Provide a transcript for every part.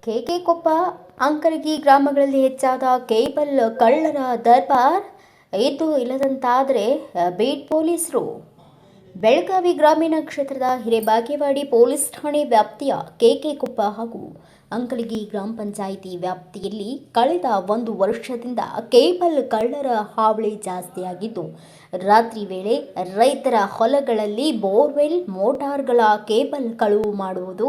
ಕೆಕೆಕೊಪ್ಪ, ಅಂಕಲಗಿ ಗ್ರಾಮಗಳಲ್ಲಿ ಹೆಚ್ಚಾದ ಕೇಬಲ್ ಕಳ್ಳರ ದರ್ಬಾರ್. ಇದು ಇಲ್ಲದಂತಾದರೆ ಬೀಟ್ ಪೊಲೀಸರು. ಬೆಳಗಾವಿ ಗ್ರಾಮೀಣ ಕ್ಷೇತ್ರದ ಹಿರೇಬಾಗೇವಾಡಿ ಪೊಲೀಸ್ ಠಾಣೆ ವ್ಯಾಪ್ತಿಯ ಕೆಕೆಕೊಪ್ಪ ಹಾಗೂ ಅಂಕಲಗಿ ಗ್ರಾಮ ಪಂಚಾಯಿತಿ ವ್ಯಾಪ್ತಿಯಲ್ಲಿ ಕಳೆದ 1 ವರ್ಷದಿಂದ ಕೇಬಲ್ ಕಳ್ಳರ ಹಾವಳಿ ಜಾಸ್ತಿಯಾಗಿದ್ದು, ರಾತ್ರಿ ವೇಳೆ ರೈತರ ಹೊಲಗಳಲ್ಲಿ ಬೋರ್ವೆಲ್ ಮೋಟಾರ್ಗಳ ಕೇಬಲ್ ಕಳುವು ಮಾಡುವುದು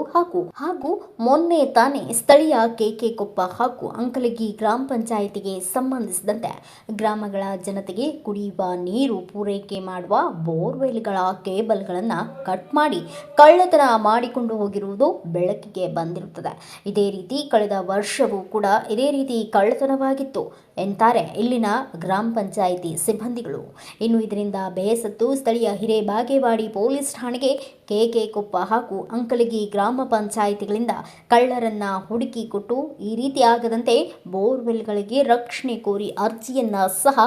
ಹಾಗೂ ಮೊನ್ನೆ ತಾನೇ ಸ್ಥಳೀಯ ಕೆಕೆಕೊಪ್ಪ ಹಾಗೂ ಅಂಕಲಗಿ ಗ್ರಾಮ ಪಂಚಾಯಿತಿಗೆ ಸಂಬಂಧಿಸಿದಂತೆ ಗ್ರಾಮಗಳ ಜನತೆಗೆ ಕುಡಿಯುವ ನೀರು ಪೂರೈಕೆ ಮಾಡುವ ಬೋರ್ವೆಲ್ಗಳ ಕೇಬಲ್ಗಳನ್ನು ಕಟ್ ಮಾಡಿ ಕಳ್ಳತನ ಮಾಡಿಕೊಂಡು ಹೋಗಿರುವುದು ಬೆಳಕಿಗೆ ಬಂದಿರುತ್ತದೆ. ಇದೇ ರೀತಿ ಕಳೆದ ವರ್ಷವೂ ಕೂಡ ಇದೇ ರೀತಿ ಕಳ್ಳತನವಾಗಿತ್ತು ಎಂತಾರೆ ಇಲ್ಲಿನ ಗ್ರಾಮ ಪಂಚಾಯಿತಿ ಸಿಬ್ಬಂದಿಗಳು. ಇನ್ನು ಇದರಿಂದ ಬೇಸತ್ತು ಸ್ಥಳೀಯ ಹಿರೇಬಾಗೇವಾಡಿ ಪೊಲೀಸ್ ಠಾಣೆಗೆ ಕೆಕೆಕೊಪ್ಪ ಹಾಗೂ ಅಂಕಲಗಿ ಗ್ರಾಮ ಪಂಚಾಯಿತಿಗಳಿಂದ ಕಳ್ಳರನ್ನ ಹುಡುಕಿ ಕೊಟ್ಟು ಈ ರೀತಿ ಆಗದಂತೆ ಬೋರ್ವೆಲ್ಗಳಿಗೆ ರಕ್ಷಣೆ ಕೋರಿ ಅರ್ಜಿಯನ್ನ ಸಹ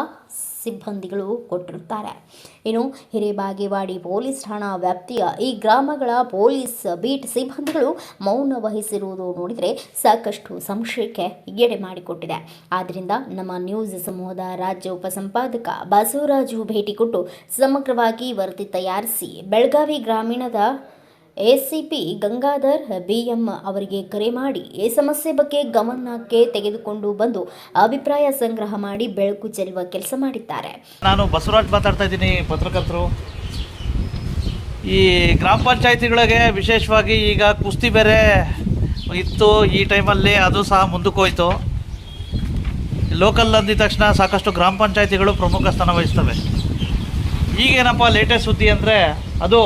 ಸಿಬ್ಬಂದಿಗಳು ಕೊಟ್ಟಿರುತ್ತಾರೆ. ಇನ್ನು ಹಿರೇಬಾಗೇವಾಡಿ ಪೊಲೀಸ್ ಠಾಣಾ ವ್ಯಾಪ್ತಿಯ ಈ ಗ್ರಾಮಗಳ ಪೊಲೀಸ್ ಬೀಟ್ ಸಿಬ್ಬಂದಿಗಳು ಮೌನ ವಹಿಸಿರುವುದು ನೋಡಿದರೆ ಸಾಕಷ್ಟು ಸಂಶಯಕ್ಕೆ ಎಡೆ ಮಾಡಿಕೊಟ್ಟಿದೆ. ಆದ್ದರಿಂದ ನಮ್ಮ ನ್ಯೂಸ್ ಸಮೂಹದ ರಾಜ್ಯ ಉಪಸಂಪಾದಕ ಬಸವರಾಜು ಭೇಟಿ ಕೊಟ್ಟು ಸಮಗ್ರವಾಗಿ ವರದಿ ತಯಾರಿಸಿ ಬೆಳಗಾವಿ ಗ್ರಾಮೀಣದ ಎಸಿಪಿ ಗಂಗಾಧರ್ ಬಿಎಂ ಅವರಿಗೆ ಕರೆ ಮಾಡಿ ಈ ಸಮಸ್ಯೆ ಬಗ್ಗೆ ಗಮನಕ್ಕೆ ತೆಗೆದುಕೊಂಡು ಬಂದು ಅಭಿಪ್ರಾಯ ಸಂಗ್ರಹ ಮಾಡಿ ಬೆಳಕು ಚೆಲ್ಲುವ ಕೆಲಸ ಮಾಡಿದ್ದಾರೆ. ನಾನು ಬಸವರಾಜ್ ಮಾತಾಡ್ತಾ ಇದ್ದೀನಿ, ಪತ್ರಕರ್ತರು. ಈ ಗ್ರಾಮ ಪಂಚಾಯಿತಿಗಳಿಗೆ ವಿಶೇಷವಾಗಿ ಈಗ ಕುಸ್ತಿ ಬೇರೆ ಇತ್ತು, ಈ ಟೈಮಲ್ಲಿ ಅದು ಸಹ ಮುಂದಕ್ಕೆ ಹೋಯಿತು. ಲೋಕಲ್ ಅಂದಿದ ತಕ್ಷಣ ಸಾಕಷ್ಟು ಗ್ರಾಮ ಪಂಚಾಯಿತಿಗಳು ಪ್ರಮುಖ ಸ್ಥಾನ ವಹಿಸ್ತವೆ. ಈಗೇನಪ್ಪ ಲೇಟೆಸ್ಟ್ ಸುದ್ದಿ ಅಂದರೆ, ಅದು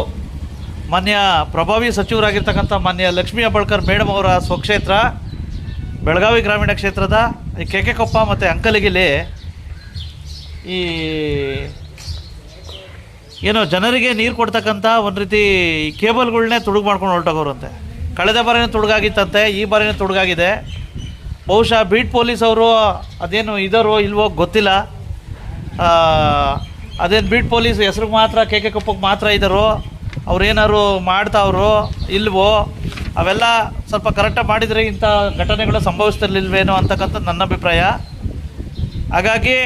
ಮಾನ್ಯ ಪ್ರಭಾವಿ ಸಚಿವರಾಗಿರ್ತಕ್ಕಂಥ ಮಾನ್ಯ ಲಕ್ಷ್ಮೀ ಹೆಬ್ಬಾಳ್ಕರ್ ಮೇಡಮ್ ಅವರ ಸ್ವಕ್ಷೇತ್ರ ಬೆಳಗಾವಿ ಗ್ರಾಮೀಣ ಕ್ಷೇತ್ರದ ಈ ಕೆಕೆಕೊಪ್ಪ ಮತ್ತು ಅಂಕಲಗಿಲಿ ಈ ಏನೋ ಜನರಿಗೆ ನೀರು ಕೊಡ್ತಕ್ಕಂಥ ಒಂದು ರೀತಿ ಕೇಬಲ್ಗಳನ್ನೇ ತುಡುಗು ಮಾಡ್ಕೊಂಡು ಹೊರಟೋಗೋರಂತೆ. ಕಳೆದ ಬಾರಿನೂ ತುಡುಗಾಗಿತ್ತಂತೆ, ಈ ಬಾರಿನೂ ತುಡುಗಾಗಿದೆ. ಬಹುಶಃ ಬೀಟ್ ಪೊಲೀಸ್ ಅವರು ಅದೇನು ಇದಾರೋ ಇಲ್ವೋ ಗೊತ್ತಿಲ್ಲ. ಅದೇನು ಬೀಟ್ ಪೊಲೀಸ್ ಹೆಸ್ರಿಗೆ ಮಾತ್ರ ಕೆಕೆಕೊಪ್ಪಕ್ಕೆ ಮಾತ್ರ ಇದ್ದಾರೋ, ಅವ್ರೇನಾದ್ರು ಮಾಡ್ತಾವ್ರೋ ಇಲ್ವೋ, ಅವೆಲ್ಲ ಸ್ವಲ್ಪ ಕರೆಕ್ಟಾಗಿ ಮಾಡಿದರೆ ಇಂಥ ಘಟನೆಗಳು ಸಂಭವಿಸ್ತಿರ್ಲಿಲ್ವೇನೋ ಅಂತಕ್ಕಂಥದ್ದು ನನ್ನ ಅಭಿಪ್ರಾಯ. ಹಾಗಾಗಿ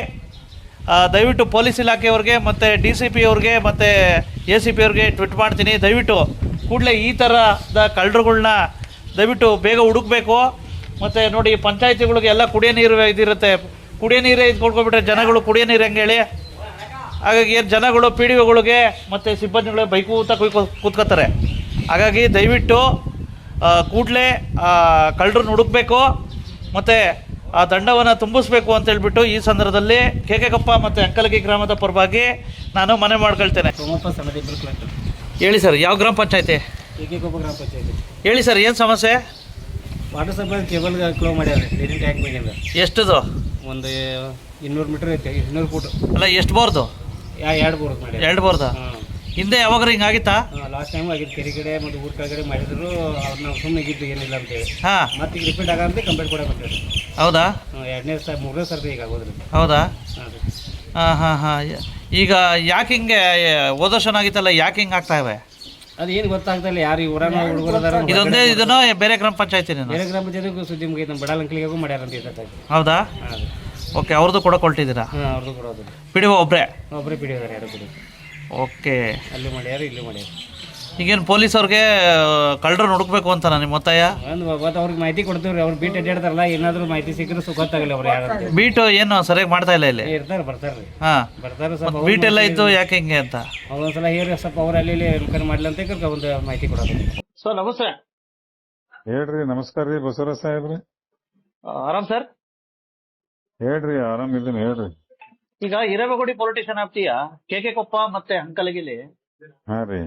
ದಯವಿಟ್ಟು ಪೊಲೀಸ್ ಇಲಾಖೆಯವ್ರಿಗೆ ಮತ್ತು DCP ಅವ್ರಿಗೆ ಮತ್ತು ACP ಅವ್ರಿಗೆ ಟ್ವೀಟ್ ಮಾಡ್ತೀನಿ, ದಯವಿಟ್ಟು ಕೂಡಲೇ ಈ ಥರದ ಕಳ್ಳರುಗಳ್ನ ದಯವಿಟ್ಟು ಬೇಗ ಹುಡುಕಬೇಕು. ಮತ್ತು ನೋಡಿ, ಪಂಚಾಯಿತಿಗಳಿಗೆ ಎಲ್ಲ ಕುಡಿಯೋ ನೀರು ಇದಿರುತ್ತೆ, ಕುಡಿಯೋ ನೀರೇ ಇದು ಕೊಡ್ಕೊಬಿಟ್ರೆ ಜನಗಳು ಕುಡಿಯೋ ನೀರು ಹೆಂಗೆ ಹೇಳಿ? ಹಾಗಾಗಿ ಏನು ಜನಗಳು PDOಗಳಿಗೆ ಮತ್ತು ಸಿಬ್ಬಂದಿಗಳಿಗೆ ಬೈಕೂತ ಕೂತ್ಕೋತಾರೆ. ಹಾಗಾಗಿ ದಯವಿಟ್ಟು ಕೂಡಲೇ ಕಳ್ಳರನ್ನ ಹುಡುಕಬೇಕು ಮತ್ತು ಆ ದಂಡವನ್ನು ತುಂಬಿಸ್ಬೇಕು ಅಂತೇಳ್ಬಿಟ್ಟು ಈ ಸಂದರ್ಭದಲ್ಲಿ ಕೆಕೆಕೊಪ್ಪ ಮತ್ತು ಅಂಕಲಗಿ ಗ್ರಾಮದ ಪರವಾಗಿ ನಾನು ಮನೆ ಮಾಡ್ಕೊಳ್ತೇನೆ. ಹೇಳಿ ಸರ್, ಯಾವ ಗ್ರಾಮ ಪಂಚಾಯತಿ? ಕೆಕೆಕೊಪ್ಪ ಗ್ರಾಮ ಪಂಚಾಯತಿ. ಹೇಳಿ ಸರ್, ಏನು ಸಮಸ್ಯೆ? ವಾಟರ್ ಸಪ್ಲೈ ಕೇಬಲ್ ಕ್ಲೋ ಮಾಡ್ಯಾರ ನೀರಿನ ಟ್ಯಾಂಕ್ ಮೇಲಿಂದ. ಎಷ್ಟದು? ಒಂದು 200 ಮೀಟರ್ ಐತೆ, 200 ಫುಟ್. ಅಲ್ಲ, ಎಷ್ಟು ಬೋರ್ದು? 2 ಬೋರ್ ಮಾಡಿ. 2 ಬೋರ್ದಾ? ಹಿಂದೆ ಯಾವಾಗ್ರೂ ಹಿಂಗಾಗಿತ್ತಾ? ಲಾಸ್ಟ್ ಟೈಮ್ ಆಗಿತ್ತು, ಕೆರೆ ಕಡೆ ಮತ್ತು ಊರ ಕೆಳಗಡೆ ಮಾಡಿದ್ರು. ಅವ್ರು ನಾವು ಸುಮ್ಮನೆ ಇದ್ದು ಏನಿಲ್ಲ ಅಂತೇಳಿ. ಹಾಂ, ಮತ್ತೆ ಈಗ ರಿಪೀಟ್ ಆಗಂತ ಕಂಪ್ಲೇಂಟ್ ಕೊಡಕ್ಕೆ ಬಂದಿದ್ರು. ಹೌದಾ? 2ನೇ ಸಲ 3ನೇ ಸರ್ತಿ ಈಗ ಆಗೋದ್ರಿ. ಹೌದಾ? ಹಾಂ ಹಾಂ. ಈಗ ಯಾಕೆ ಹಿಂಗೆ ಹೋದ ವರ್ಷನಾಗಿತ್ತಲ್ಲ, ಯಾಕೆ ಹಿಂಗೆ ಆಗ್ತಾ ಇವೆ? ಅದು ಏನು ಗೊತ್ತಾಗ್ತಾ ಇಲ್ಲ. ಯಾರು ಊರನ್ನ ಹುಡುಗರದಾರ ಇದೊಂದೇ ಇದನ್ನು ಬೇರೆ ಗ್ರಾಮ ಪಂಚಾಯತಿ? ಬೇರೆ ಗ್ರಾಮ ಪಂಚಾಯತಿಗೂ ಸುದ್ದಿ ಮುಗಿತು, ನಮ್ಮ ಬಡಾಲಂಕಲಿಗೂ ಮಾಡ್ಯಾರ ಅಂತ ಇರ್ತದೆ. ಹೌದಾ? ಹಾಂ, ಓಕೆ. ಅವ್ರದ್ದು ಕೂಡ ಕೊಟ್ಟಿದ್ದೀರಾ? ಹಾಂ, ಅವ್ರದ್ದು ಕೊಡೋದು. PDO ಒಬ್ಬರೇ PDO 2 PDO. ಓಕೆ. ಅಲ್ಲೂ ಮಾಡ್ಯಾರ, ಇಲ್ಲೂ ಮಾಡ್ಯಾರ. ಈಗೇನು ಪೊಲೀಸವ್ರಿಗೆ ಕಳ್ಳರನ್ನ ಹುಡುಕ್ಬೇಕು ಅಂತ ನಿಮ್ಮ ಒತ್ತಾಯ? ಮತ್ತು ಅವ್ರಿಗೆ ಮಾಹಿತಿ ಕೊಡ್ತೀವ್ರಿ. ಅವ್ರು ಬೀಟ್ ಅಡ್ಡಾಡ್ತಾರಲ್ಲ, ಏನಾದರೂ ಮಾಹಿತಿ ಸಿಕ್ಕರೆ ಗೊತ್ತಾಗಲ್ಲ ಅವ್ರು ಯಾರು. ಬೀಟು ಏನು ಸರಿಯಾಗಿ ಮಾಡ್ತಾ ಇಲ್ಲ ಇಲ್ಲಿ? ಇರ್ತಾರೆ, ಬರ್ತಾರೆ. ಹಾಂ, ಬರ್ತಾರೆ. ಸ್ವಲ್ಪ ಬೀಟ್ ಎಲ್ಲ ಇತ್ತು, ಯಾಕೆ ಹಿಂಗೆ ಅಂತ ಅವ್ರೊಂದ್ಸಲ ಹೇಳಿ ಸ್ವಲ್ಪ ಅವ್ರು ಅಲ್ಲಿ ರಿಪೇರ್ ಮಾಡ್ಲಿ ಅಂತ ಒಂದು ಮಾಹಿತಿ ಕೊಡೋದು. ಸರ್ ನಮಸ್ತೆ. ಹೇಳ್ರಿ. ನಮಸ್ಕಾರ ರೀ ಬಸವರಾಜ್ ಸಾಹೇಬ್ರಿ. ಆರಾಮ್ ಸರ್? ಹೇಳ್ರಿ, ಆರಾಮಿದ್ದೀನಿ, ಹೇಳ್ರಿ. ಈಗ ಹಿರೇಬಾಗೇವಾಡಿ ಪೊಲಿಟಿಷಿಯನ್ ವ್ಯಾಪ್ತಿಯ ಕೆಕೆಕೊಪ್ಪ ಮತ್ತೆ ಅಂಕಲಗಿಲಿ ಹಾ ರೀ,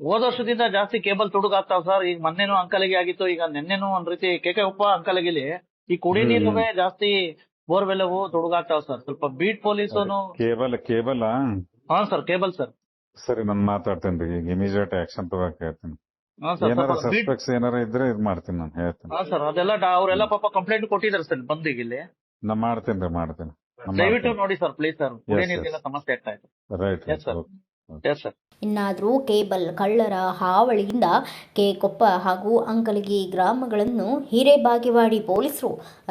ಹೋದ ವರ್ಷದಿಂದ ಜಾಸ್ತಿ ಕೇಬಲ್ ತುಡುಗಾಗ್ತಾವ ಸರ್. ಈಗ ಮೊನ್ನೆನೂ ಅಂಕಲಗಿ ಆಗಿತ್ತು, ಈಗ ನೆನ್ನೆನೂ ಒಂದ್ ರೀತಿ ಕೆಕೆಕೊಪ್ಪ ಅಂಕಲಗಿಲಿ ಈ ಕುಡಿ ನೀರುವೆ ಜಾಸ್ತಿ ಬೋರ್ವೆಲ್ ತುಡುಗಾಗ್ತಾವ ಸರ್. ಸ್ವಲ್ಪ ಬೀಟ್ ಪೊಲೀಸನು ಕೇಬಲ್ ಹಾ ಸರ್, ಕೇಬಲ್ ಸರ್. ಸರಿ, ನಾನು ಮಾತಾಡ್ತೇನೆ ರೀ. ಈಗ ಇಮಿಡಿಯೇಟ್ ಆಕ್ಷನ್ ತಗೋಕ್ ಹೇಳ್ತೀನಿ. ಹಾ ಸರ್, ಏನಾರ ಸಸ್ಪೆಕ್ಟ್ಸ್ ಏನಾರ ಇದ್ರೆ ಇದು ಮಾಡ್ತೀನಿ, ನಾನು ಹೇಳ್ತೀನಿ. ಹಾ ಸರ್, ಅದೆಲ್ಲ ಅವರೆಲ್ಲ ಪಾಪ ಕಂಪ್ಲೇಂಟ್ ಕೊಟ್ಟಿದ್ದಾರೆ ಸರ್ ಬಂದು ಈಗ ಇಲ್ಲಿ. ನಾ ಮಾಡ್ತೇನೆ. ದಯವಿಟ್ಟು ನೋಡಿ ಸರ್, ಪ್ಲೀಸ್ ಸರ್, ಕುಡಿಯೋ ನೀರಿಗೆಲ್ಲ ಸಮಸ್ಯೆ ಆಗ್ತಾ ಇದೆ. Right. Yes sir. Yes sir. ಇನ್ನಾದರೂ ಕೇಬಲ್ ಕಳ್ಳರ ಹಾವಳಿಯಿಂದ ಕೆಕೊಪ್ಪ ಹಾಗೂ ಅಂಕಲಗಿ ಗ್ರಾಮಗಳನ್ನು ಹಿರೇಬಾಗೇವಾಡಿ ಪೊಲೀಸರು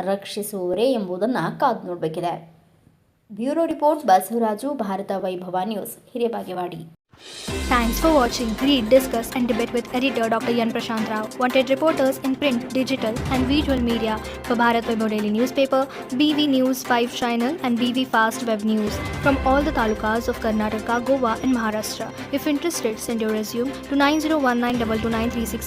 ರಕ್ಷಿಸುವರೇ ಎಂಬುದನ್ನು ಕಾದು ನೋಡಬೇಕಿದೆ. ಬ್ಯೂರೋ ರಿಪೋರ್ಟ್ ಬಸವರಾಜು, ಭಾರತ ವೈಭವ news, Hirebagewadi. Thanks for watching. Read, discuss and debate with editor Dr. Yan Prashant Rao. Wanted reporters in print, digital and visual media for Bharat Vaibhav Daily Newspaper, BV News 5 Channel and BV Fast Web News from all the talukas of Karnataka, Goa and Maharashtra. If interested, send your resume to 9019229369.